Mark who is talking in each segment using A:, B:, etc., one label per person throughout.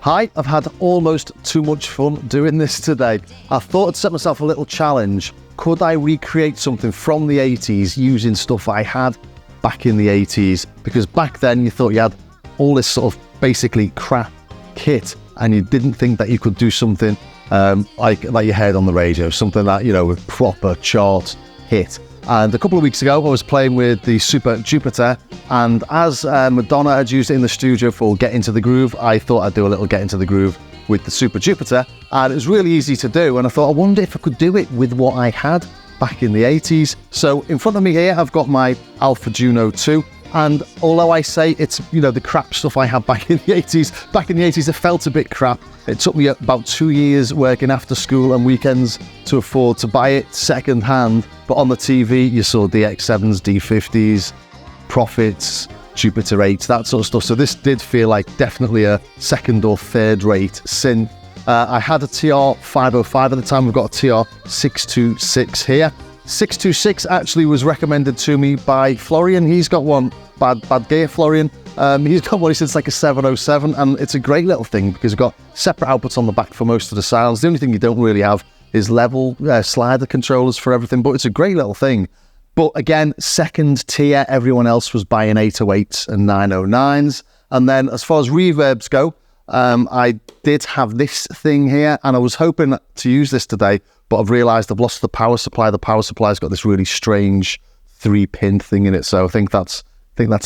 A: Hi, I've had almost too much fun doing this today. I thought I'd set myself a little challenge. Could I recreate something from the 80s using stuff I had back in the 80s? Because back then you thought you had all this sort of basically crap kit and you didn't think that you could do something like you heard on the radio, something that, you know, with proper chart hit. And a couple of weeks ago, I was playing with the Super Jupiter, and as Madonna had used it in the studio for Get Into the Groove, I thought I'd do a little Get Into the Groove with the Super Jupiter, and it was really easy to do, and I thought, I wonder if I could do it with what I had back in the 80s. So in front of me here, I've got my Alpha Juno 2, and although I say it's, you know, the crap stuff I had back in the 80s, it felt a bit crap. It took me about 2 years working after school and weekends to afford to buy it second hand. But on the TV, you saw DX7s, D50s, Profits, Jupiter 8s, that sort of stuff. So this did feel like definitely a second or third rate synth. I had a TR-505 at the time. We've got a TR-626 here. 626 actually was recommended to me by Florian. He's got one, Bad Gear Florian. He's got one, he said it's like a 707, and it's a great little thing because you've got separate outputs on the back for most of the sounds. The only thing you don't really have is level slider controllers for everything, but it's a great little thing. But again, second tier, everyone else was buying 808s and 909s. And then as far as reverbs go, I did have this thing here, and I was hoping to use this today, but I've realised I've lost the power supply. The power supply's got this really strange 3-pin thing in it, so I think that's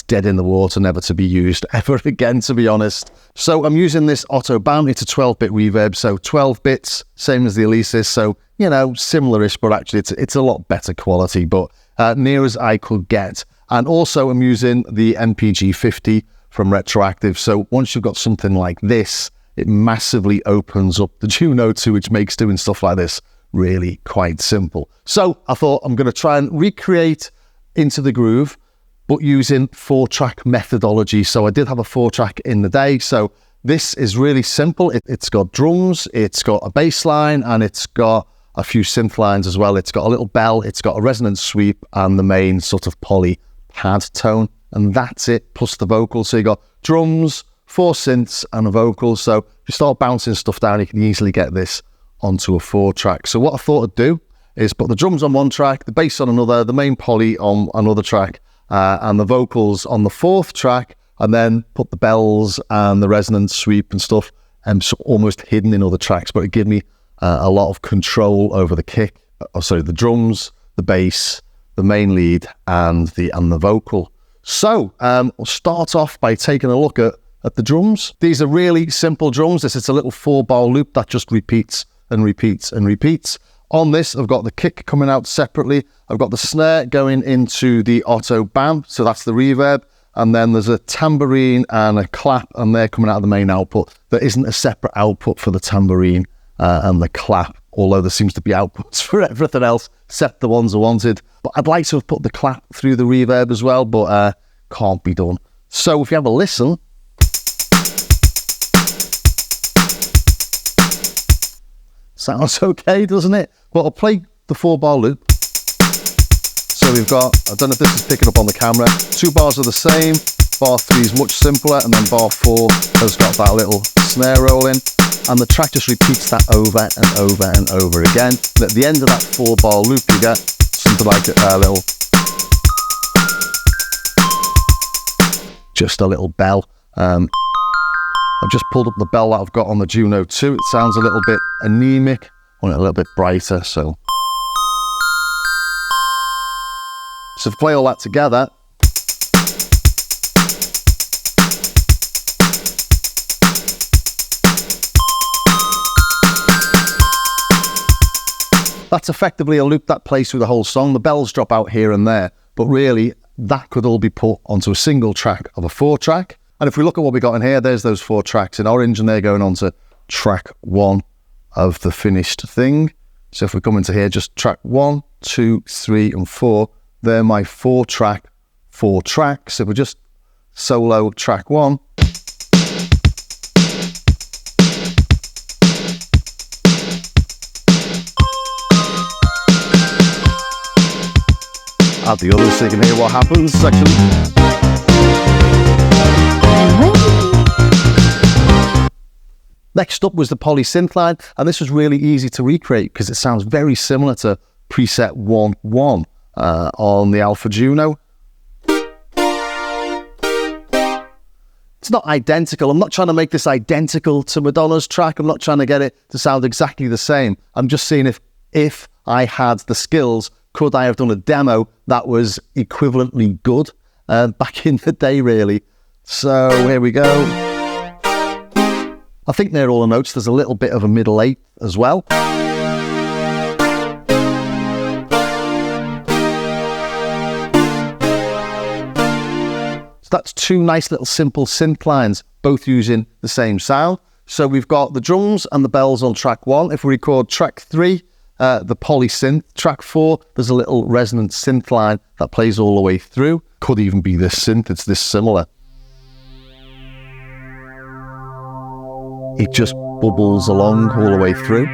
A: dead in the water, never to be used ever again, to be honest. So I'm using this Otto Bam. It's a 12-bit reverb, so 12 bits, same as the Alesis, so, you know, similar-ish, but actually it's a lot better quality, but near as I could get. And also I'm using the MPG 50 from Retroactive, so once you've got something like this, it massively opens up the Juno 2, which makes doing stuff like this really quite simple. So I thought I'm going to try and recreate Into the Groove, but using 4-track methodology. So I did have a 4-track in the day. So this is really simple. It's got drums, it's got a bass line, and it's got a few synth lines as well. It's got a little bell, it's got a resonance sweep, and the main sort of poly pad tone. And that's it, plus the vocals. So you got drums, 4 synths, and a vocal. So if you start bouncing stuff down, you can easily get this onto a 4-track. So what I thought I'd do is put the drums on one track, the bass on another, the main poly on another track, and the vocals on the 4th track, and then put the bells and the resonance sweep and stuff so almost hidden in other tracks, but it gave me a lot of control over the kick, the drums, the bass, the main lead, and the vocal. So we'll start off by taking a look at the drums. These are really simple drums. This is a little 4-bar loop that just repeats and repeats and repeats. On this, I've got the kick coming out separately. I've got the snare going into the Otto Bam, so that's the reverb. And then there's a tambourine and a clap, and they're coming out of the main output. There isn't a separate output for the tambourine and the clap, although there seems to be outputs for everything else, except the ones I wanted. But I'd like to have put the clap through the reverb as well, but can't be done. So if you have a listen, sounds okay, doesn't it? Well, I'll play the 4-bar loop. So we've got, I don't know if this is picking up on the camera, 2 bars are the same, bar 3 is much simpler, and then bar 4 has got that little snare roll in, and the track just repeats that over and over and over again. And at the end of that 4-bar loop, you get something like a little, just a little bell. I've just pulled up the bell that I've got on the Juno 2. It sounds a little bit anemic. I want it a little bit brighter, so if I play all that together, that's effectively a loop that plays through the whole song. The bells drop out here and there, but really that could all be put onto a single track of a 4-track. And if we look at what we got in here, there's those 4 tracks in orange, and they're going on to track 1 of the finished thing. So if we come into here, just track 1, 2, 3, and 4, they're my 4-track, 4 tracks. If we just solo track 1, add the others so you can hear what happens. Actually, Next up was the poly synth line, and this was really easy to recreate because it sounds very similar to preset 1.1 on the Alpha Juno. It's not identical. I'm not trying to make this identical to Madonna's track. I'm not trying to get it to sound exactly the same. I'm just seeing if I had the skills, could I have done a demo that was equivalently good back in the day, really. So here we go. I think they're all the notes. There's a little bit of a middle eighth as well. So that's two nice little simple synth lines, both using the same sound. So we've got the drums and the bells on track 1. If we record track 3, the poly synth. Track 4, there's a little resonant synth line that plays all the way through. Could even be this synth, it's this similar. It just bubbles along all the way through.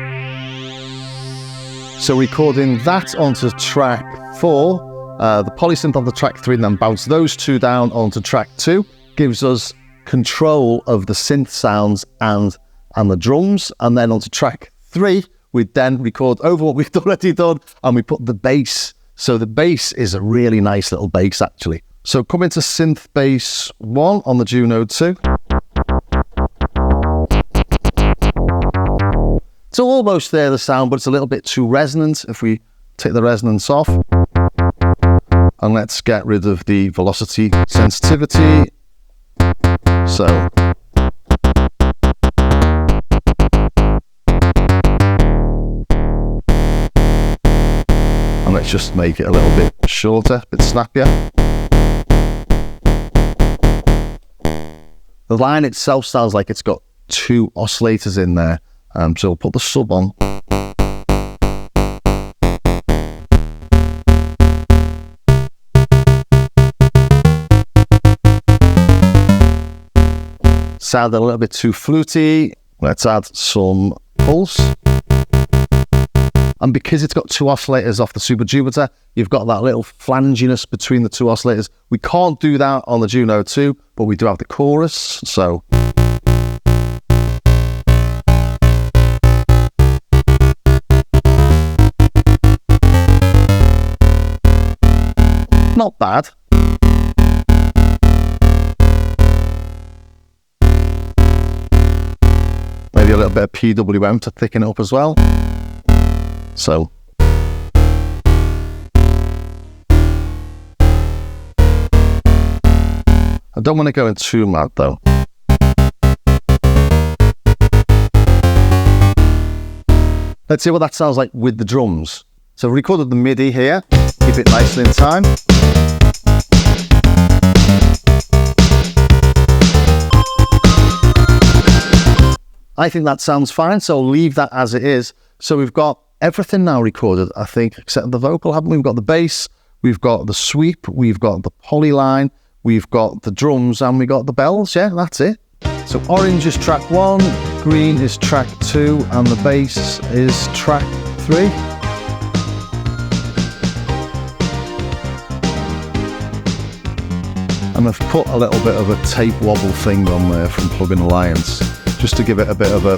A: So recording that onto track 4, the polysynth onto track 3, and then bounce those two down onto track 2, gives us control of the synth sounds and the drums. And then onto track 3, we then record over what we've already done, and we put the bass. So the bass is a really nice little bass, actually. So come into synth bass 1 on the Juno 2. It's almost there, the sound, but it's a little bit too resonant. If we take the resonance off, and let's get rid of the velocity sensitivity. So. And let's just make it a little bit shorter, a bit snappier. The line itself sounds like it's got 2 oscillators in there. So we'll put the sub on. Sounded a little bit too fluty. Let's add some pulse. And because it's got 2 oscillators off the Super Jupiter, you've got that little flanginess between the 2 oscillators. We can't do that on the Juno 2, but we do have the chorus, so. Not bad. Maybe a little bit of PWM to thicken it up as well. So. I don't want to go in too mad though. Let's see what that sounds like with the drums. So I've recorded the MIDI here. Keep it nicely in time. I think that sounds fine, so I'll leave that as it is. So we've got everything now recorded, I think, except the vocal, haven't we? We've got the bass, we've got the sweep, we've got the poly line, we've got the drums, and we got the bells. Yeah, that's it. So orange is track 1, green is track 2, and the bass is track 3. And I've put a little bit of a tape wobble thing on there from Plugin Alliance, just to give it a bit of a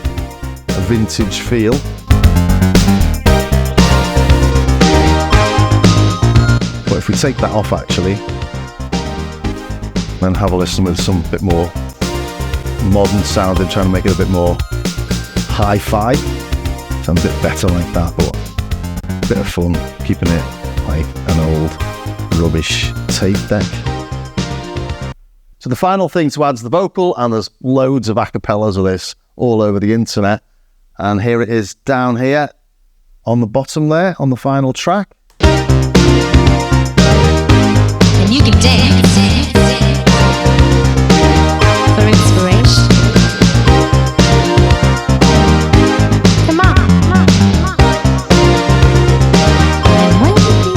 A: vintage feel. But if we take that off actually, then have a listen with some bit more modern sounding, trying to make it a bit more hi-fi. Sounds a bit better like that, but a bit of fun, keeping it like an old rubbish tape deck. So the final thing to add is the vocal, and there's loads of acapellas of this all over the internet. And here it is down here on the bottom there, on the final track.
B: And you can dance for inspiration. Come on, come on, come on. And when you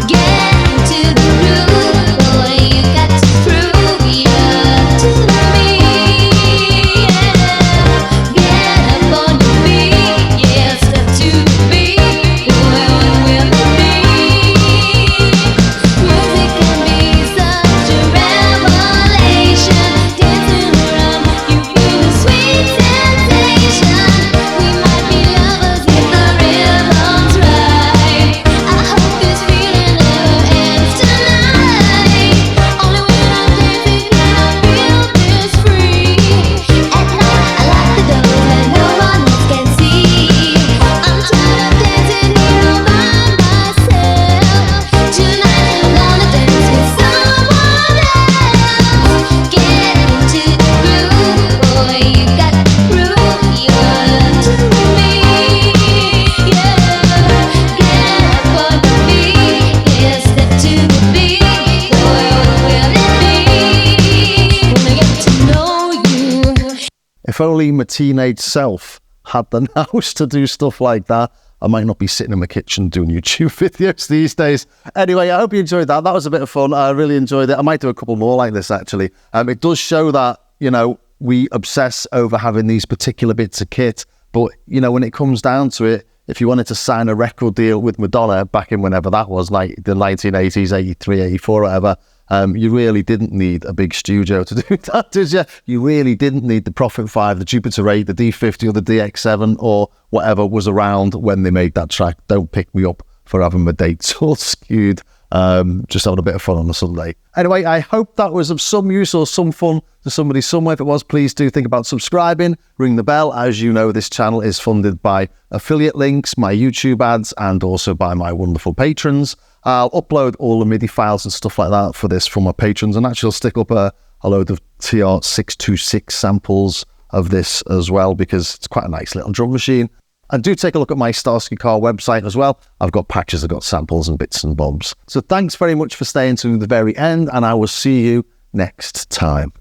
B: get into the groove, boy, you got to prove you're to me. Yeah. Get up on your feet, yeah, step to the beat. Well, with me, music can be
A: If only my teenage self had the nous to do stuff like that, I might not be sitting in my kitchen doing YouTube videos these days. Anyway, I hope you enjoyed that. That was a bit of fun. I really enjoyed it. I might do a couple more like this, actually. It does show that, you know, we obsess over having these particular bits of kit. But, you know, when it comes down to it, if you wanted to sign a record deal with Madonna back in whenever that was, like the 1980s, 83, 84, whatever, you really didn't need a big studio to do that, did you? You really didn't need the Prophet 5, the Jupiter 8, the D50 or the DX7 or whatever was around when they made that track. Don't pick me up for having my dates all skewed. Just having a bit of fun on a Sunday. Anyway, I hope that was of some use or some fun to somebody somewhere. If it was, please do think about subscribing, ring the bell. As you know, this channel is funded by affiliate links, my YouTube ads, and also by my wonderful patrons. I'll upload all the MIDI files and stuff like that for this from my patrons, and actually I'll stick up a load of TR-626 samples of this as well, because it's quite a nice little drum machine. And do take a look at my Starsky Car website as well. I've got patches, I've got samples and bits and bobs. So thanks very much for staying to the very end, and I will see you next time.